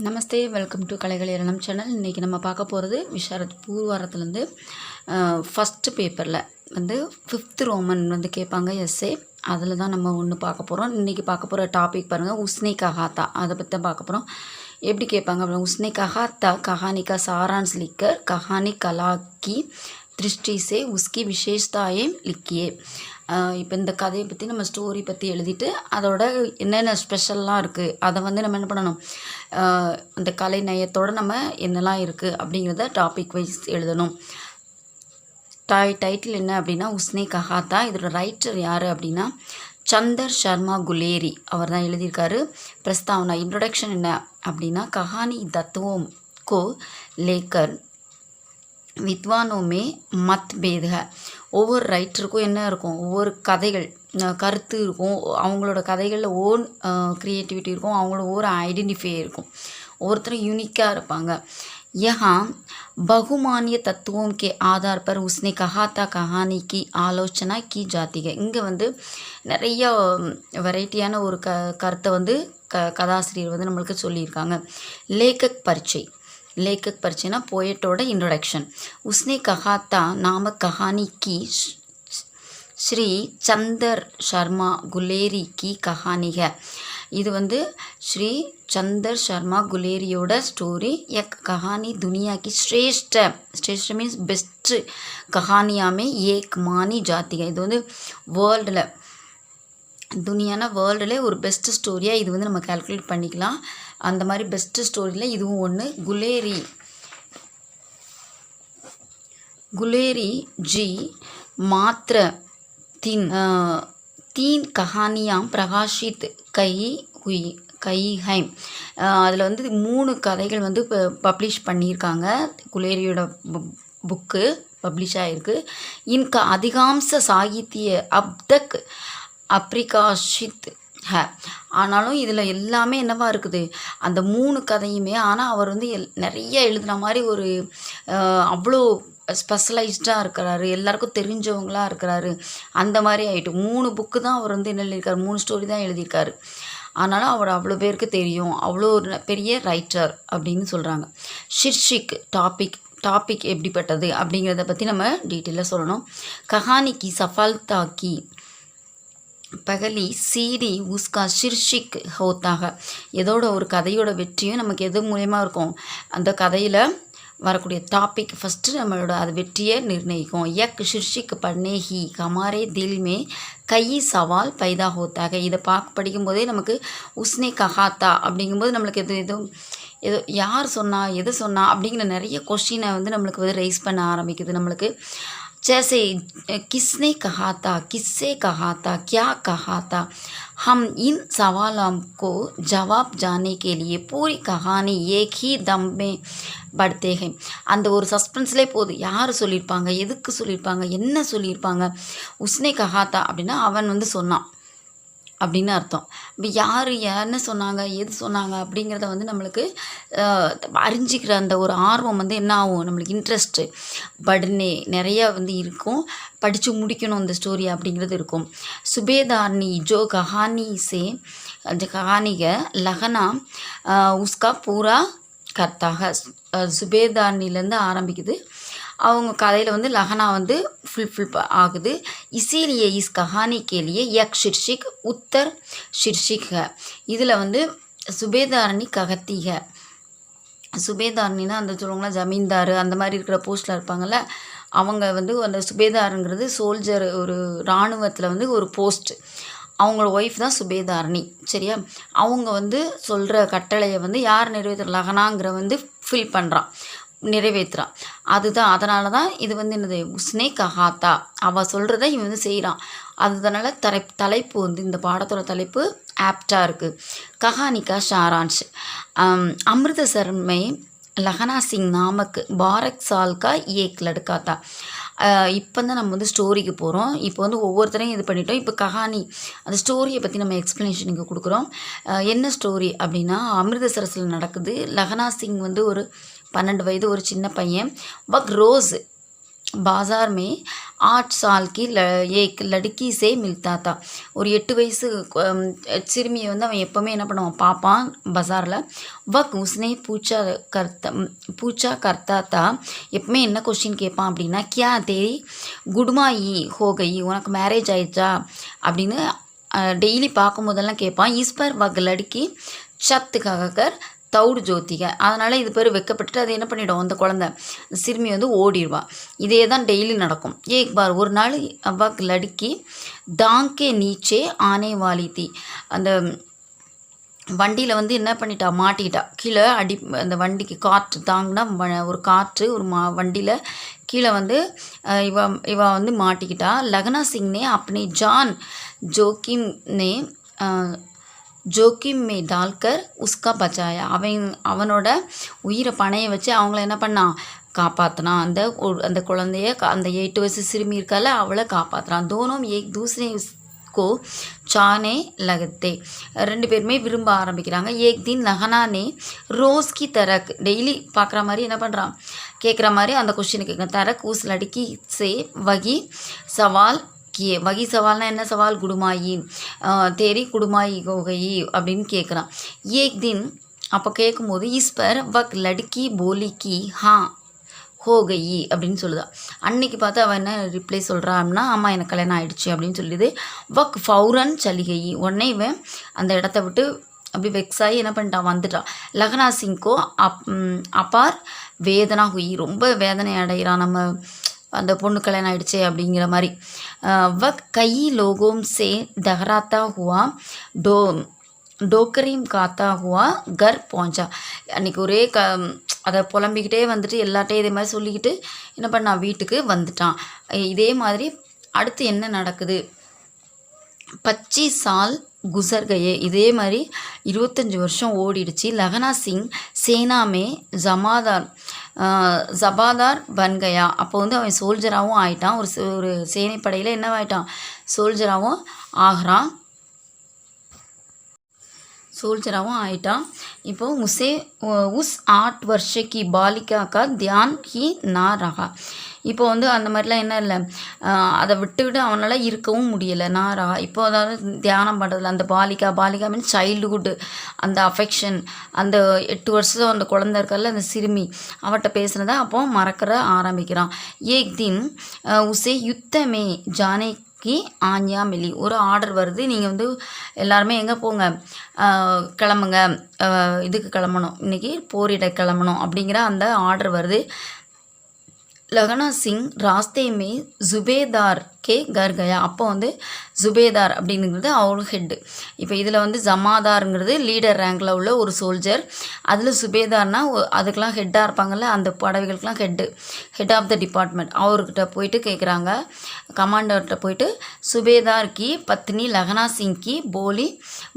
Namaste, welcome to கலைகள் ஏரணம் channel. இன்றைக்கி நம்ம பார்க்க போகிறது விஷாரத் பூர்வாரத்துலேருந்து ஃபஸ்ட்டு பேப்பரில் வந்து 5th ரோமன் வந்து கேட்பாங்க எஸ்ஏ. அதில் தான் நம்ம ஒன்று பார்க்க போகிறோம். இன்றைக்கி பார்க்க போகிற டாபிக் பாருங்கள், உஸ்னே கஹாத்தா. அதை பற்றி தான் பார்க்க போகிறோம். எப்படி கேட்பாங்க அப்படின்னா, உஸ்னே கஹாத்தா कहानी का सारांश लिखकर कहानी कला की दृष्टि से उसकी विशेषताएं लिखिए. இப்போ இந்த கதையை பற்றி நம்ம ஸ்டோரி பற்றி எழுதிட்டு அதோட என்னென்ன ஸ்பெஷல்லாம் இருக்குது அதை வந்து நம்ம என்ன பண்ணணும், அந்த கலை நயத்தோடு நம்ம என்னெல்லாம் இருக்குது அப்படிங்கிறத டாபிக் வைஸ் எழுதணும். டைட்டில் என்ன அப்படின்னா உஸ்னே கஹாத்தா. இதோட ரைட்டர் யார் அப்படின்னா சந்தர் சர்மா குலேரி, அவர் தான் எழுதியிருக்காரு. பிரஸ்தாவனா இன்ட்ரொடக்ஷன் என்ன அப்படின்னா, கஹானி தத்துவோம் கோ லேக்கர் வித்வானோं में मतभेद है. ஒவ்வொரு ரைட்டருக்கும் என்ன இருக்கும், ஒவ்வொரு கதைகள் கருத்து இருக்கும், அவங்களோட கதைகளில் ஓன் க்ரியேட்டிவிட்டி இருக்கும், அவங்களோட ஒவ்வொரு ஐடென்டிஃபை இருக்கும், ஒவ்வொருத்தரும் யூனிக்காக இருப்பாங்க. यहाँ बहुमान्य तत्वों के आधार पर उसने कहा था कहानी की आलोचना की जाती है. இங்கே வந்து நிறைய வெரைட்டியான ஒரு கருத்தை வந்து கதாசிரியர் வந்து நம்மளுக்கு சொல்லியிருக்காங்க. லேக்கக் பரிச்சை. लेखक परिचय ना पोएटोட इंट्रोडक्शन. उसने कहा था नामक कहानी की श्री चंदर शर्मा गुलेरी की कहानी है. இது வந்து ஸ்ரீ சந்தர் சர்மா குலேரியோட ஸ்டோரி. एक कहानी दुनिया की श्रेष्ठ मीन्स பெஸ்ட் கஹானியாமே एक मानी जाती है. இது வந்து வேர்ல்டில் துனியானா வேர்ல்டுலே ஒரு பெஸ்ட் ஸ்டோரியாக இது வந்து நம்ம கால்குலேட் பண்ணிக்கலாம். அந்த மாதிரி பெஸ்ட் ஸ்டோரியில் இதுவும் ஒன்று. गुलेरी जी मात्र तीन कहानियाँ प्रकाशित கை है. அதில் வந்து 3 கதைகள் வந்து பப்ளிஷ் பண்ணியிருக்காங்க. குலேரியோட புக்கு பப்ளிஷ் ஆகிருக்கு. இன்கா அதிகாம்ச சாகித்ய அப்தக் அப்ரிகாஷித் ஹே. ஆனாலும் இதில் எல்லாமே என்னவா இருக்குது, அந்த 3 கதையுமே. ஆனால் அவர் வந்து நிறைய எழுதுன மாதிரி ஒரு அவ்வளோ ஸ்பெஷலைஸ்டாக இருக்கிறாரு, எல்லாருக்கும் தெரிஞ்சவங்களாக இருக்கிறாரு. அந்த மாதிரி ஆகிட்டு 3 புக்கு தான் அவர் வந்து என்ன எழுதியிருக்காரு, 3 ஸ்டோரி தான் எழுதியிருக்காரு. ஆனாலும் அவர் அவ்வளோ பேருக்கு தெரியும், அவ்வளோ ஒரு பெரிய ரைட்டர் அப்படின்னு சொல்கிறாங்க. ஷிர்ஷிக் டாபிக் எப்படிப்பட்டது அப்படிங்கிறத பற்றி நம்ம டீட்டெயிலாக சொல்லணும். கஹானிக்கு சஃபல்தா கி பகலி சீடி உஸ்கா ஷிர்ஷிக் ஹோத்தாக. ஏதோட ஒரு கதையோட வெற்றியும் நமக்கு எது மூலயமா இருக்கும், அந்த கதையில் வரக்கூடிய டாபிக் ஃபஸ்ட்டு நம்மளோட அது வெற்றியை நிர்ணயிக்கும். யக் ஷிர்ஷிக் பட்னே ஹி ஹமாரே தில் மே கை சவால் பைதா ஹோத்தாக. இதை படிக்கும்போதே நமக்கு உஸ்னே கஹாத்தா அப்படிங்கும்போது நம்மளுக்கு ஏதோ யார் சொன்னா எது சொன்னா அப்படிங்கிற நிறைய கொஸ்டினை வந்து நம்மளுக்கு வந்து ரைஸ் பண்ண ஆரம்பிக்குது. நம்மளுக்கு जैसे किसने कहा था, किससे कहा था, क्या कहा था. हम इन सवालों को जवाब जाने के लिए पूरी कहानी एक ही दम में पढ़ते हैं. அந்த ஒரு சஸ்பென்ஸ்லேயே போகுது, யார் சொல்லியிருப்பாங்க, எதுக்கு சொல்லியிருப்பாங்க, என்ன சொல்லியிருப்பாங்க. உஸ்னே கஹாத்தா அப்படின்னா அவன் வந்து சொன்னான் அப்படின்னு அர்த்தம். இப்போ யார் என்ன சொன்னாங்க, எது சொன்னாங்க அப்படிங்கிறத வந்து நம்மளுக்கு அறிஞ்சிக்கிற அந்த ஒரு ஆர்வம் வந்து என்ன ஆகும், நம்மளுக்கு இன்ட்ரெஸ்ட்டு படுனே நிறையா வந்து இருக்கும், படித்து முடிக்கணும் இந்த ஸ்டோரி அப்படிங்கிறது இருக்கும். சுபேதார்னி ஜோ கஹானி சே கஹானிக லகனா உஸ்கா பூரா கர்த்தாக. சுபேதார்னிலேருந்து ஆரம்பிக்குது, அவங்க கதையில் வந்து லகனா வந்து ஃபுல்ஃபில் ஆகுது. இசீலியே இஸ் கஹானி கேலியே யக் ஷிர்ஷிக் உத்தர் ஷிர்ஷிக் ஹ. இதில் வந்து சுபேதாரணி ககத்தி ஹ. சுபேதாரணினா அந்த சொல்லுவாங்களா ஜமீன்தார் அந்த மாதிரி இருக்கிற போஸ்ட்டில் இருப்பாங்கள்ல, அவங்க வந்து அந்த சுபேதாருங்கிறது சோல்ஜர், ஒரு இராணுவத்தில் வந்து ஒரு போஸ்ட். அவங்களோட ஒய்ஃப் தான் சுபேதாரணி, சரியா. அவங்க வந்து சொல்கிற கட்டளையை வந்து யார் நிறைவேற்றுற, லகனாங்கிற வந்து ஃபில் பண்ணுறான், நிறைவேற்றுறான். அதுதான், அதனால தான் இது வந்து என்னது உஸ்னே கஹாத்தா, அவள் சொல்கிறத இவன் வந்து செய்கிறான். அதனால தலைப்பு வந்து இந்த பாடத்தோட தலைப்பு ஆப்டாக இருக்குது. கஹானிகா ஷாரான்ஷ். அமிர்தசர் में லஹனா சிங் நாமக் 12 साल का एक लड़का था. இப்போ தான் நம்ம வந்து ஸ்டோரிக்கு போகிறோம். இப்போ வந்து ஒவ்வொருத்தரையும் இது பண்ணிட்டோம். இப்போ கஹானி அந்த ஸ்டோரியை பற்றி நம்ம எக்ஸ்ப்ளனேஷன் இங்கே கொடுக்குறோம். என்ன ஸ்டோரி அப்படின்னா, அமிர்தசரஸில் நடக்குது. லஹனா சிங் வந்து ஒரு 12 வயது ஒரு சின்ன பையன். வக் ரோஸ் बाज़ार में 8 साल की एक लड़की से मिलता था. ஒரு 8 வயசு சிறுமியை வந்து அவன் எப்போவுமே என்ன பண்ணுவான், பார்ப்பான் பஜாரில். வக் உஸ்னே பூச்சா கர்த்தா தா, எப்பவுமே என்ன கொஸ்டின் கேட்பான் அப்படின்னா, கியா தேரி குடுமாயி ஹோகயி, உனக்கு மேரேஜ் ஆயிடுச்சா அப்படின்னு டெய்லி பார்க்கும்போதெல்லாம் கேட்பான். ஈஸ்பர் வக் லடுக்கி சத்து ககர் தௌடு ஜோதிக, அதனால் இது பேர் வைக்கப்பட்டுட்டு அது என்ன பண்ணிவிடும், அந்த குழந்தை சிறுமி வந்து ஓடிடுவா. இதே தான் டெய்லி நடக்கும். ஏக் பார் ஒரு நாள் வக் லடுக்கி தாங்கே நீச்சே ஆனே வாலி தீ, அந்த வண்டியில் வந்து என்ன பண்ணிட்டா, மாட்டிக்கிட்டா கீழே அந்த வண்டிக்கு காற்று தாங்கினா ஒரு காற்று ஒரு வண்டியில் கீழே வந்து இவ வந்து மாட்டிக்கிட்டா. லக்னா சிங்னே அப்பனே ஜான் ஜோக்கிம் மே டால்கர் உஸ்கா பச்சாயா, அவனோட உயிரை பணைய வச்சு அவங்கள என்ன பண்ணான், காப்பாற்றினான். அந்த குழந்தைய அந்த 8 வயசு சிறுமி இருக்கால அவளை காப்பாற்றினான். தோனும் ஏக் தூசரே கோ சானே லகத்தே, 2 பேருமே விரும்ப ஆரம்பிக்கிறாங்க. ஏக் தின் லகனானே ரோஸ் கி தரக், டெய்லி பார்க்குற மாதிரி என்ன பண்ணுறான், கேட்குற மாதிரி அந்த கொஸ்டினை கேட்குறான். தரக் உஸ் லடுக்கி சே வகி சவால் கியே, வகி சவால்னா என்ன சவால், குடுமாயி தேரி குடுமாயி கோகயி அப்படின்னு கேட்குறான். ஏக் தின் அப்போ கேட்கும்போது ஈஸ்பர் வக் லடுக்கி போலிக்கி ஹா ஹோகயி அப்படின்னு சொல்லுதான். அன்னைக்கு பார்த்து அவன் என்ன ரிப்ளை சொல்கிறான்னா, ஆமாம் எனக்கு கல்யாணம் ஆகிடுச்சு அப்படின்னு சொல்லிடுது. வக் ஃபௌரன் சலிகயி, உடனே இவன் அந்த இடத்த விட்டு அப்படி வெக்ஸாகி என்ன பண்ணிட்டான், வந்துட்டான். லக்னா சிங்க்கோ அப்பார் வேதனா ஹுயி, ரொம்ப வேதனை அடைகிறான், நம்ம அந்த பொண்ணு கல்யாணம் ஆகிடுச்சே அப்படிங்கிற மாதிரி. வக் கை லோகோம் சே தஹராத்தா ஹுவா டோக்கரையும் காத்தா ஹுவா கர் பਹੁંચா, அன்றைக்கி ஒரே அதை புலம்பிக்கிட்டே வந்துட்டு எல்லாட்டையும் இதே மாதிரி சொல்லிக்கிட்டு என்ன பண்ணான், வீட்டுக்கு வந்துட்டான். இதே மாதிரி அடுத்து என்ன நடக்குது, 25 சால் குசர்கையே, இதே மாதிரி 25 வருஷம் ஓடிடுச்சு. லக்னா சிங் சேனாமே ஜபாதார் பன்கயா, அப்போ வந்து அவன் சோல்ஜராகவும் ஆயிட்டான், ஒரு சேனைப்படையில் என்னவாயிட்டான், சோல்ஜராகவும் ஆகிறான், சோல்ஜராகவும் ஆயிட்டான். இப்போது உஸே உஸ் 8 वर्ष की बालिका का ध्यान ही ना रहा, இப்போ வந்து அந்த மாதிரிலாம் என்ன இல்லை, அதை விட்டுக்கிட்டு அவனால் இருக்கவும் முடியலை. நான் ரா இப்போ அதாவது தியானம் பண்ணுறதுல அந்த பாலிகா மீன்ஸ் சைல்டுஹுட்டு, அந்த அஃபெக்ஷன், அந்த 8 வருஷம் அந்த குழந்தை இருக்கல அந்த சிறுமி அவட்ட பேசுனதை அப்போ மறக்கிற ஆரம்பிக்கிறான். ஏக் தின் உசே யுத்தமே ஜானே கி ஆன்யா மிலி, ஒரு ஆர்டர் வருது, நீங்கள் வந்து எல்லாருமே எங்கே போங்க, கிளம்புங்க, இதுக்கு கிளம்பணும், இன்றைக்கி போரிட கிளம்பணும் அப்படிங்கிற அந்த ஆர்டர் வருது. லக்னா சிங் ராஸ்தேமே ஜுபேதார் கே கர் கயா, அப்போ வந்து ஜுபேதார் அப்படிங்கிறது அவர் ஹெட்டு. இப்போ இதில் வந்து ஜமாதாருங்கிறது லீடர் ரேங்கில் உள்ள ஒரு சோல்ஜர், அதில் சுபேதார்னா அதுக்கெலாம் ஹெட்டாக இருப்பாங்கள்ல, அந்த படவைகளுக்கெலாம் ஹெட் ஆஃப் த டிபார்ட்மெண்ட். அவர்கிட்ட போயிட்டு கேட்குறாங்க, கமாண்டர்கிட்ட போயிட்டு, சுபேதார் கி பத்னி லக்னா சிங் கி போலி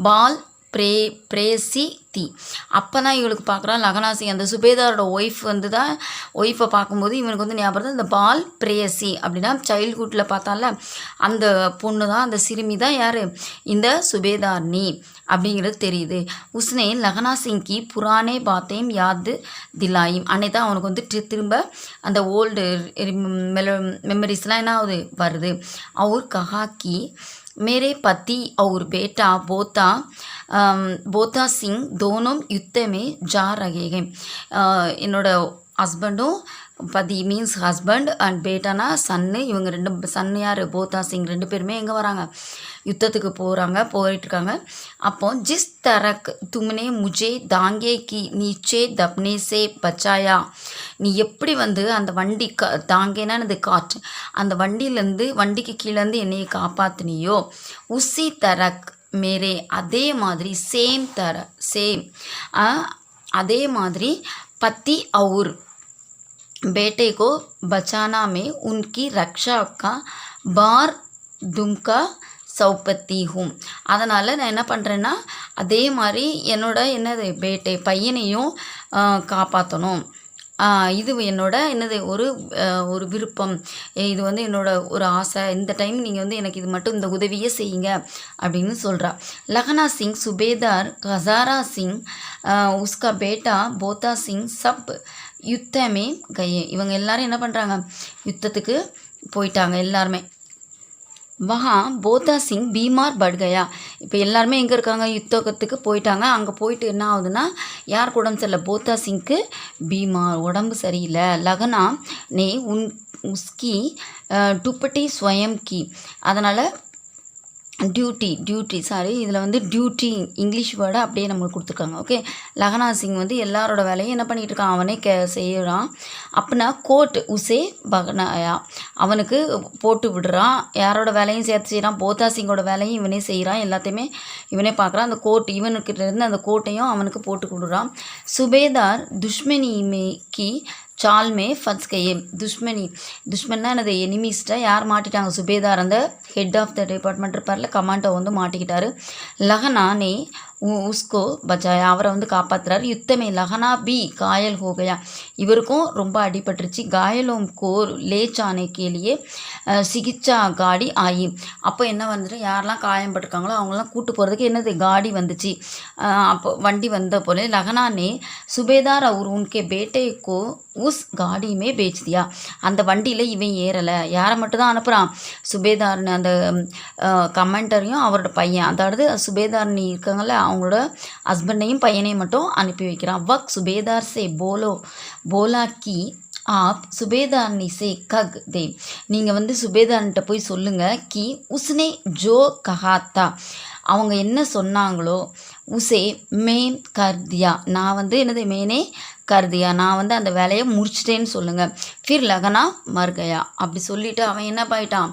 பால் பிரேசி தி, அப்போ தான் இவளுக்கு பார்க்குறான் லக்னா சிங், அந்த சுபேதாரோட ஒய்ஃபை பார்க்கும்போது இவனுக்கு வந்து ஞாபகம் இந்த பால் பிரேயசி அப்படின்னா சைல்ட்ஹுட்டில் பார்த்தால அந்த பொண்ணு தான், அந்த சிறுமி தான் யார், இந்த சுபேதார்னி அப்படிங்கிறது தெரியுது. உஸ்னே லக்னா சிங் கி புரானே பாத்தையும் யாத்து திலாயும், அன்னை தான் அவனுக்கு வந்து திரும்ப அந்த ஓல்டு மெமரிஸ்லாம் என்ன ஆகுது வருது. அவர் கஹா கி मेरे पति और बेटा போத்தா சிங் தோனும் யுத்தமே ஜா ரகே ஹே, என்னோட ஹஸ்பண்டும் பதி மீன்ஸ் ஹஸ்பண்ட் அண்ட் பேட்டானா சன்னு, இவங்க 2 சன்னு யார், போத்தா சிங் 2 பேருமே எங்கே வராங்க, யுத்தத்துக்கு போயிட்டுருக்காங்க. அப்போ ஜிஸ் தரக் தும்னே முஜே தாங்கே கி நீச்சே தப்னே சே பச்சாயா, நீ எப்படி வந்து அந்த வண்டி தாங்கேனானது காற்று, அந்த வண்டிக்கு கீழேருந்து என்னையை காப்பாற்றினியோ, உசி தரக் மேரே, அதே மாதிரி சேம் அதே மாதிரி பத்தி அவுர் बेटे को बचाना में उनकी रक्षा का बार दुमका சௌபத்தி ஹூம், அதனால் நான் என்ன பண்ணுறேன்னா அதே மாதிரி என்னோட என்னது பையனையும் காப்பாற்றணும், இது என்னோட என்னது ஒரு விருப்பம், இது வந்து என்னோட ஒரு ஆசை, இந்த டைம் நீங்கள் வந்து எனக்கு இது மட்டும் இந்த உதவியே செய்யுங்க அப்படின்னு சொல்கிறா. லக்னா சிங், சுபேதார் ஹசாரா சிங், உஸ்கா பேட்டா போத்தா சிங் சப் யுத்தமே கயே. இவங்க எல்லாரும் என்ன பண்ணுறாங்க, யுத்தத்துக்கு போயிட்டாங்க எல்லாருமே. வஹா போத்தா சிங் பீமார் பட் கயா. இப்போ எல்லாருமே எங்கே இருக்காங்க, யுத்தத்துக்கு போயிட்டாங்க. அங்கே போயிட்டு என்ன ஆகுதுன்னா, யாருக்கு உடம்பு சரியில்லை, போத்தா சிங்க்கு பீமார், உடம்பு சரியில்லை. லகனா நே உஸ்கி டுப்பட்டி ஸ்வயம் கி. அதனால் டியூட்டி சாரி, இதில் வந்து டியூட்டி இங்கிலீஷ் வேர்டை அப்படியே நம்மளுக்கு கொடுத்துருக்காங்க. ஓகே, லக்னா சிங் வந்து எல்லாரோட வேலையும் என்ன பண்ணிகிட்டு இருக்கான், அவனே செய்கிறான். அப்படின்னா கோட் உசே பகனாயா, அவனுக்கு போட்டு விடுறான். யாரோட வேலையும் சேர்த்து செய்கிறான், போத்தா சிங்கோட வேலையும் இவனே செய்கிறான், எல்லாத்தையுமே இவனே பார்க்குறான். அந்த கோட் இவனுக்கிட்ட இருந்து அந்த கோட்டையும் அவனுக்கு போட்டு கொடுக்குறான். சுபேதார் துஷ்மனிக்கு சால்மே ஃபன்ஸ் கையே. துஷ்மன்னா எனது எனிமிஸ்ட்டை யார் மாட்டிட்டாங்க, சுபேதார் அந்த ஹெட் ஆஃப் த டிபார்ட்மெண்ட் இருப்பார்ல, கமாண்டோ வந்து மாட்டிக்கிட்டாரு. லகனா நே உஸ்கோ பச்சாயா, அவரை வந்து காப்பாற்றுறாரு. யுத்தமே லகனா பி காயல் ஹோகையா, இவருக்கும் ரொம்ப அடிபட்டுருச்சு. காயலும் கோர் லேச்சானே கேலியே சிகிச்சா காடி ஆயி. அப்போ என்ன வந்துட்டு யாரெல்லாம் காயம்பட்டிருக்காங்களோ அவங்களாம் கூட்டு போகிறதுக்கு என்னது காடி வந்துச்சு. அப்போ வண்டி வந்த போல லகனா நே சுபேதார் அவர் உன்கே பேட்டைக்கோ உஸ் காடியுமே பேச்சுதியா, அந்த வண்டியில் இவன் ஏறலை. யாரை மட்டும் தான் அனுப்புகிறான், சுபேதார்னு அந்த கமாண்டரையும் அவரோட பையன், அதாவது சுபேதார்னி இருக்காங்கல்ல அவங்களோட ஹஸ்பண்டையும் பையனையும் மட்டும் அனுப்பி வைக்கிறான். வக் சுபேதார் சே போலா கி ஆப் சுபேதார்னி சே கக் தே, நீங்கள் வந்து சுபேதார்கிட்ட போய் சொல்லுங்கள், கி உஸ்னே ஜோ கஹாத்தா, அவங்க என்ன சொன்னாங்களோ, உசே மேம் கர்தியா, நான் வந்து என்னது மேனே கர்தியா, நான் வந்து அந்த வேலையை முடிச்சிட்டேன்னு சொல்லுங்கள். ஃபிர் லகனா மர்கயா, அப்படி சொல்லிவிட்டு அவன் என்ன பாயிட்டான்,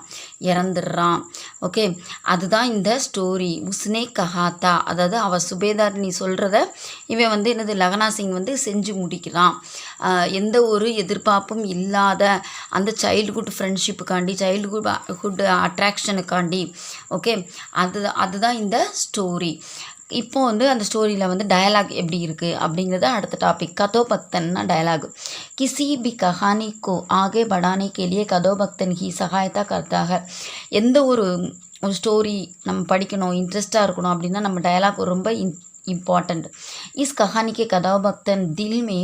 இறந்துடுறான். ஓகே, அதுதான் இந்த ஸ்டோரி. உஸ்னே கஹாத்தா, அதாவது அவள் சுபேதார் நீ சொல்கிறத இவன் வந்து என்னது லகனா சிங் வந்து செஞ்சு முடிக்கிறான். எந்த ஒரு எதிர்பார்ப்பும் இல்லாத அந்த சைல்டுஹுட் ஃப்ரெண்ட்ஷிப்புக்காண்டி, சைல்டுஹுட் அட்ராக்ஷனுக்காண்டி. ஓகே, அதுதான் இந்த ஸ்டோரி. இப்போ வந்து அந்த ஸ்டோரியில் வந்து டயலாக் எப்படி இருக்குது அப்படிங்கிறது அடுத்த டாபிக். கதோபக்தன்னா டயலாக். கிசி பி கஹானி கோ ஆகே படானே கேலியே கதோபக்தன் ஹி சகாயத்தா கர்த்தாக. எந்த ஒரு ஸ்டோரி நம்ம படிக்கணும், இன்ட்ரெஸ்டாக இருக்கணும் அப்படின்னா நம்ம டயலாக் ரொம்ப इम्पॉर्टेंट। इस कहानी के कथाभक्तन दिल में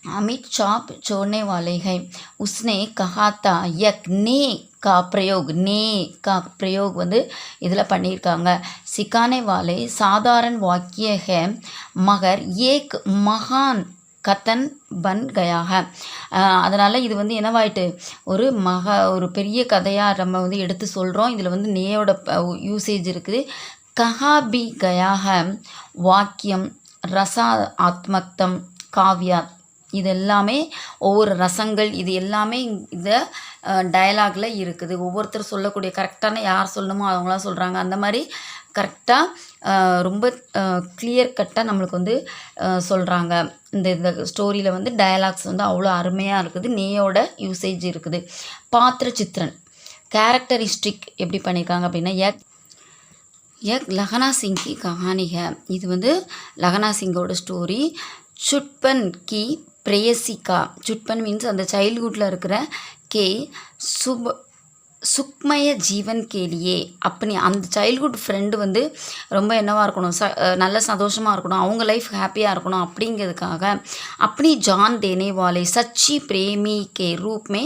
अमिट चाप छोड़ने वाले हैं। उसने कहा था यक ने का प्रयोग வந்து இதில் பண்ணியிருக்காங்க। सिखाने वाले साधारण वाक्य है मगर एक महान கத்தன் பன் கயாக। அதனால் இது வந்து என்னவாயிட்டு ஒரு பெரிய கதையாக நம்ம வந்து எடுத்து சொல்கிறோம்। இதில் வந்து நேயோட யூசேஜ் இருக்குது। கஹா பி கயாக வாக்கியம் ரசா ஆத்மக்தம் காவியாத், இது எல்லாமே ஒவ்வொரு ரசங்கள், இது எல்லாமே இந்த டயலாகில் இருக்குது। ஒவ்வொருத்தர் சொல்லக்கூடிய கரெக்டான யார் சொல்லணுமோ அவங்களாம் சொல்கிறாங்க। அந்த மாதிரி கரெக்டாக ரொம்ப கிளியர் கட்டாக நம்மளுக்கு வந்து சொல்கிறாங்க। இந்த ஸ்டோரியில் வந்து டயலாக்ஸ் வந்து அவ்வளோ அருமையாக இருக்குது। நேயோட யூசேஜ் இருக்குது। பாத்திர சித்திரன் கேரக்டரிஸ்டிக் எப்படி பண்ணியிருக்காங்க அப்படின்னா, एक லகனா சிங் கி கஹானி है। இது வந்து லகனா சிங்கோட ஸ்டோரி। சுட்பன் கி பிரேயசிகா, சுட்பன் மீன்ஸ் அந்த சைல்ட்ஹுட்டில் இருக்கிற கே சுக்மய ஜீவன் கேலியே, அப்படி அந்த சைல்ட்ஹுட் ஃப்ரெண்டு வந்து ரொம்ப என்னவாக இருக்கணும், நல்ல சந்தோஷமாக இருக்கணும், அவங்க லைஃப் ஹாப்பியாக இருக்கணும் அப்படிங்கிறதுக்காக அப்படி ஜான் தேனே வாலே சச்சி பிரேமி கே ரூப்மே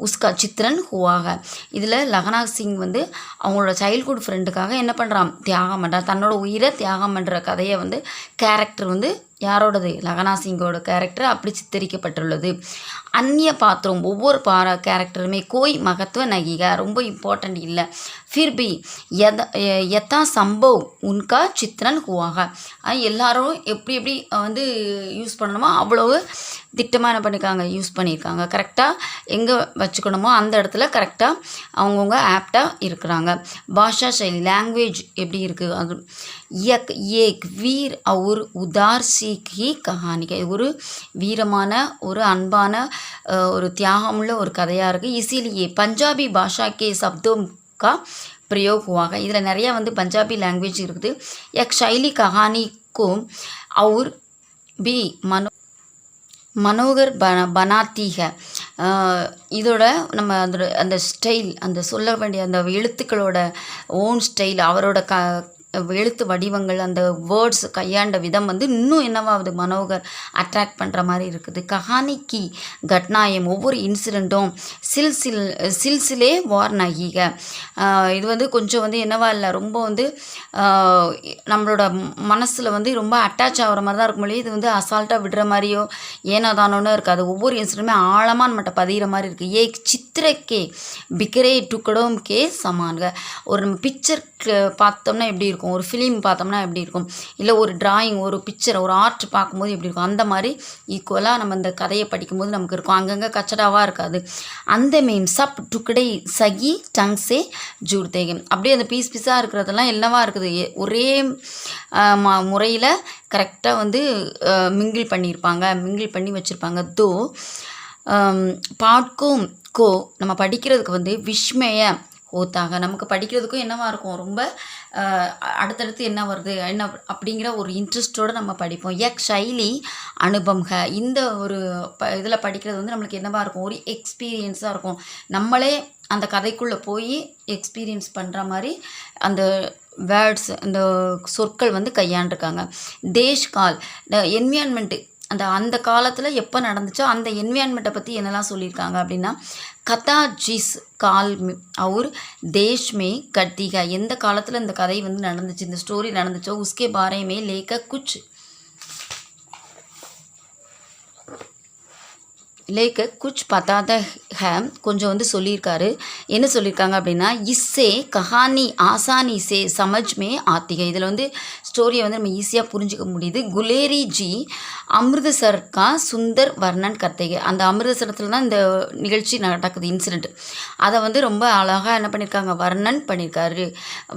உஸ்கா சித்திரன் ஹுவாக। இதில் லகனா சிங் வந்து அவங்களோட சைல்ட்ஹுட் ஃப்ரெண்டுக்காக என்ன பண்ணுறான், தியாகம் பண்ணுறான், தன்னோட உயிரை தியாகம் பண்ணுற கதையை வந்து கேரக்டர் வந்து யாரோடது, லகனா சிங்கோட கேரக்டர் அப்படி சித்தரிக்கப்பட்டுள்ளது। அந்நிய பாத்திரம் ஒவ்வொரு கேரக்டருமே கோய் மகத்துவ நகிக, ரொம்ப இம்பார்ட்டண்ட் இல்லை। ஃபிர் பி யதா சம்பவ் உன்கா சித்திரன் ஹுவாக। எல்லாரும் எப்படி எப்படி வந்து யூஸ் பண்ணணுமோ அவ்வளவு திட்டமாக என்ன பண்ணியிருக்காங்க, யூஸ் பண்ணியிருக்காங்க। கரெக்டாக எங்கே வச்சுக்கணுமோ அந்த இடத்துல கரெக்டாக அவங்கவுங்க ஆப்டாக இருக்கிறாங்க। பாஷா சைலி லாங்குவேஜ் எப்படி இருக்குது, அது ஏக் வீர் और उदार सीख ही कहानी है। ஒரு வீரமான ஒரு அன்பான ஒரு தியாகமுள்ள ஒரு கதையாக இருக்குது। इसीलिए पंजाबी भाषा के शब्दों का प्रयोग हुआ है। இதில் நிறையா வந்து பஞ்சாபி லாங்குவேஜ் இருக்குது। एक शैली कहानी को और भी மனோகர் பனாத்தி ஹை. இதோட நம்ம அந்த ஸ்டைல், அந்த சொல்ல வேண்டிய அந்த எழுத்துக்களோட ஓன் ஸ்டைல், அவரோட எழுத்து வடிவங்கள், அந்த வேர்ட்ஸ் கையாண்ட விதம் வந்து இன்னும் என்னவாகுது, மனோகர் அட்ராக்ட் பண்ணுற மாதிரி இருக்குது. கஹானிக்கு கட்னாயம், ஒவ்வொரு இன்சிடெண்ட்டும் சில்சிலே வார் நகிக. இது வந்து கொஞ்சம் வந்து என்னவா இல்லை, ரொம்ப வந்து நம்மளோட மனசில் வந்து ரொம்ப அட்டாச் ஆகிற மாதிரி தான் இருக்கும் மொழி. இது வந்து அசால்ட்டாக விடுற மாதிரியோ ஏனோதானோன்னு இருக்காது. ஒவ்வொரு இன்சிடெண்ட்டுமே ஆழமாக நம்மகிட்ட பதிகிற மாதிரி இருக்குது. ஏ சித்திரக்கே பிக்கரே டுக்கடோம் கே சமான்க. ஒரு நம்ம பிக்சர் பார்த்தோம்னா எப்படி இருக்கும், ஒரு ஃபிலிம் பார்த்தோம்னா எப்படி இருக்கும், இல்லை ஒரு டிராயிங், ஒரு பிக்சர், ஒரு ஆர்ட் பார்க்கும்போது எப்படி இருக்கும், அந்த மாதிரி ஈக்குவலாக நம்ம இந்த கதையை படிக்கும்போது நமக்கு இருக்கும். அங்கங்கே கச்சடாவாக இருக்காது. அந்த மீம் சப் டுக்கடை சகி டங்ஸே ஜூர்தேகம். அப்படியே அந்த பீஸாக இருக்கிறதெல்லாம் என்னவா இருக்குது, ஒரே முறையில் கரெக்டாக வந்து மிங்கிள் பண்ணி வச்சுருப்பாங்க. தோ பாட்கோம் கோ நம்ம படிக்கிறதுக்கு வந்து விஸ்மய ஓத்தாக, நமக்கு படிக்கிறதுக்கும் என்னவா இருக்கும், ரொம்ப அடுத்தடுத்து என்ன வருது என்ன அப்படிங்கிற ஒரு இன்ட்ரெஸ்ட்டோடு நம்ம படிப்போம். ஷைலி அனுபம்க. இந்த ஒரு இதில் படிக்கிறது வந்து நம்மளுக்கு என்னவா இருக்கும், ஒரு எக்ஸ்பீரியன்ஸாக இருக்கும். நம்மளே அந்த கதைக்குள்ளே போய் எக்ஸ்பீரியன்ஸ் பண்ணுற மாதிரி அந்த வேர்ட்ஸ், அந்த சொற்கள் வந்து கையாண்டிருக்காங்க. தேஷ்கால், என்விரான்மெண்ட்டு, அந்த காலத்தில் எப்போ நடந்துச்சோ அந்த என்விரான்மெண்ட்டை பற்றி என்னெல்லாம் சொல்லியிருக்காங்க அப்படின்னா, கதா ஜிஸ் கால் அவர் தேஷ்மே கட்டிக, எந்த காலத்தில் இந்த கதை வந்து நடந்துச்சு, இந்த ஸ்டோரி நடந்துச்சோ உஸ்கே பாரேமே லேக்க குச் லேக்க குச் பத்தாத ஹே, கொஞ்சம் வந்து சொல்லியிருக்காரு. என்ன சொல்லியிருக்காங்க அப்படின்னா, இஸ்ஸே கஹானி ஆசானி சே சமஜ்மே ஆத்திகை. இதில் வந்து ஸ்டோரியை வந்து நம்ம ஈஸியாக புரிஞ்சிக்க முடியுது. குலேரி ஜி அமிர்தசர் கா சுந்தர் வர்ணன் கர்த்தகை. அந்த அமிர்தசரத்தில் தான் இந்த நிகழ்ச்சி நடக்குது, இன்சிடெண்ட். அதை வந்து ரொம்ப அழகாக என்ன பண்ணியிருக்காங்க,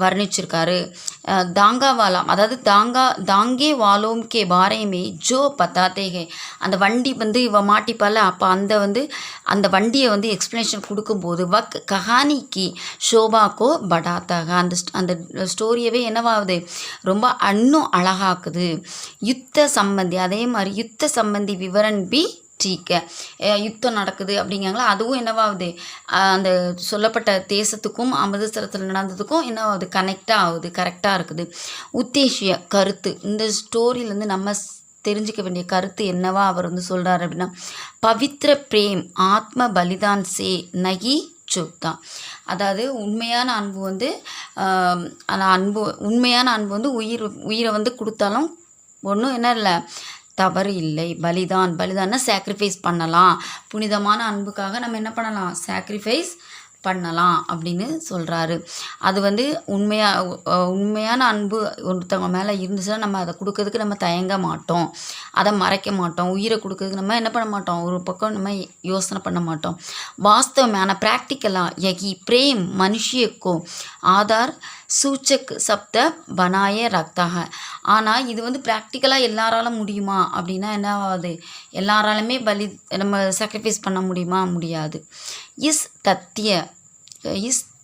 வர்ணிச்சிருக்காரு. தாங்காவாலாம், அதாவது தாங்கே வாலோம் கே பாரேமே ஜோ பத்தாத்தேகே. அந்த வண்டி வந்து இவ மாட்டிப்பால, அப்போ அந்த வண்டியை வந்து எக்ஸ்ப்ளனேஷன் கொடுக்கும்போது கஹானிக்கு ஷோபாக்கோ படாத்தாக, அந்த ஸ்டோரியவே என்னவாகுது, ரொம்ப இன்னும் அழகாக்குது. யுத்த சம்பந்தி, அதே மாதிரி யுத்த சம்பந்தி விவரண் பி டீக்க, யுத்தம் நடக்குது அப்படிங்காங்களா, அதுவும் என்னவாகுது, அந்த சொல்லப்பட்ட தேசத்துக்கும் அமிர்தசரத்தில் நடந்ததுக்கும் என்னவாகுது, கரெக்டாக இருக்குது. உத்தேசிய கருத்து, இந்த ஸ்டோரியிலேருந்து நம்ம தெரிஞ்சிக்க வேண்டிய கருத்து என்னவா அவர் வந்து சொல்கிறார் அப்படின்னா, பவித்ர பிரேம் ஆத்ம பலிதான் சே நகி சுக்தா. அதாவது உண்மையான அன்பு வந்து உயிரை வந்து கொடுத்தாலும் ஒன்றும் என்ன இல்லை, தவறு இல்லை. பலிதான்னா சாக்ரிஃபைஸ் பண்ணலாம். புனிதமான அன்புக்காக நம்ம என்ன பண்ணலாம், சாக்ரிஃபைஸ் பண்ணலாம் அப்படின்னு சொல்கிறாரு. அது வந்து உண்மையான அன்பு ஒருத்தவங்க மேலே இருந்துச்சுன்னா நம்ம அதை கொடுக்கறதுக்கு நம்ம தயங்க மாட்டோம், அதை மறைக்க மாட்டோம். உயிரை கொடுக்கறதுக்கு நம்ம என்ன பண்ண மாட்டோம், ஒரு பக்கம் நம்ம யோசனை பண்ண மாட்டோம். வாஸ்தவமான ப்ராக்டிக்கலாக யகி பிரேம் மனுஷியக்கோ ஆதார் சூச்சக் சப்த பனாய ரக்தாக. ஆனால் இது வந்து ப்ராக்டிக்கலாக எல்லாராலும் முடியுமா அப்படின்னா என்ன ஆகுது, எல்லாராலுமே நம்ம சாக்ரிஃபைஸ் பண்ண முடியுமா, முடியாது. இஸ்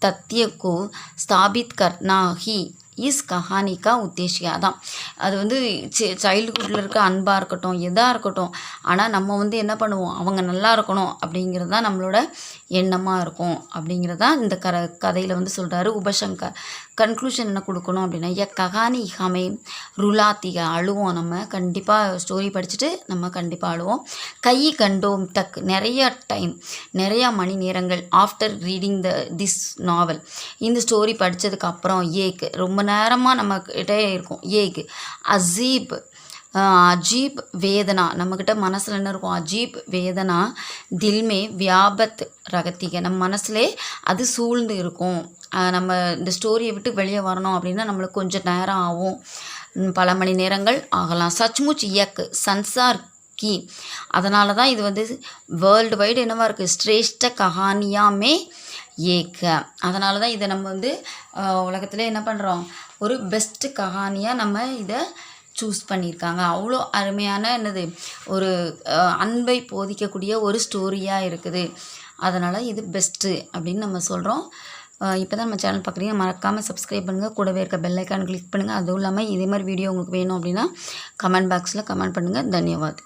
तथ्य को स्थापित करना ही இஸ் கஹானிக்கா உத்தேசியா. அதான் அது வந்து சைல்டுஹுட்டில் இருக்க அன்பாக இருக்கட்டும், எதாக இருக்கட்டும், ஆனால் நம்ம வந்து என்ன பண்ணுவோம், அவங்க நல்லா இருக்கணும் அப்படிங்கிறது தான் நம்மளோட எண்ணமாக இருக்கும் அப்படிங்கிறது தான் இந்த கதையில் வந்து சொல்கிறாரு உபசங்கர். கன்க்ளூஷன் என்ன கொடுக்கணும் அப்படின்னா, கஹானி ஹமே ருலாத்திக, அழுவோம். நம்ம கண்டிப்பாக ஸ்டோரி படிச்சுட்டு நம்ம கண்டிப்பாக அழுவோம். கை கண்டோம் தக், நிறையா மணி நேரங்கள் ஆஃப்டர் ரீடிங் திஸ் நாவல், இந்த ஸ்டோரி படித்ததுக்கு அப்புறம் ரொம்ப நேரமாக நம்மக்கிட்ட இருக்கும். அஜீப் வேதனா, நம்மக்கிட்ட மனசில் என்ன இருக்கும், அஜீப் வேதனா தில்மே வியாபத் ரகத்திக, நம்ம மனசுலே அது சூழ்ந்து இருக்கும். நம்ம இந்த ஸ்டோரியை விட்டு வெளியே வரணும் அப்படின்னா நம்மளுக்கு கொஞ்சம் நேரம் ஆகும், பல மணி நேரங்கள் ஆகலாம். சச்முச் சன்சார் கி, அதனால தான் இது வந்து வேர்ல்டு வைடு என்னவா இருக்குது, ஸ்ரேஷ்ட கஹானியாமே அதனால தான் இதை நம்ம வந்து உலகத்தில் என்ன பண்ணுறோம், ஒரு பெஸ்ட்டு கஹானியாக நம்ம இதை சூஸ் பண்ணியிருக்காங்க. அவ்வளோ அருமையான ஒரு அன்பை போதிக்கக்கூடிய ஒரு ஸ்டோரியாக இருக்குது. அதனால் இது பெஸ்ட்டு அப்படின்னு நம்ம சொல்கிறோம். இப்போ தான் நம்ம சேனல் பார்க்குறீங்க, மறக்காமல் சப்ஸ்கிரைப் பண்ணுங்கள், கூடவே இருக்க பெல் ஐக்கான் கிளிக் பண்ணுங்கள். அதுவும் இல்லாமல் இதே மாதிரி வீடியோ உங்களுக்கு வேணும் அப்படின்னா கமெண்ட் பாக்ஸில் கமெண்ட் பண்ணுங்கள். தன்யவாத்.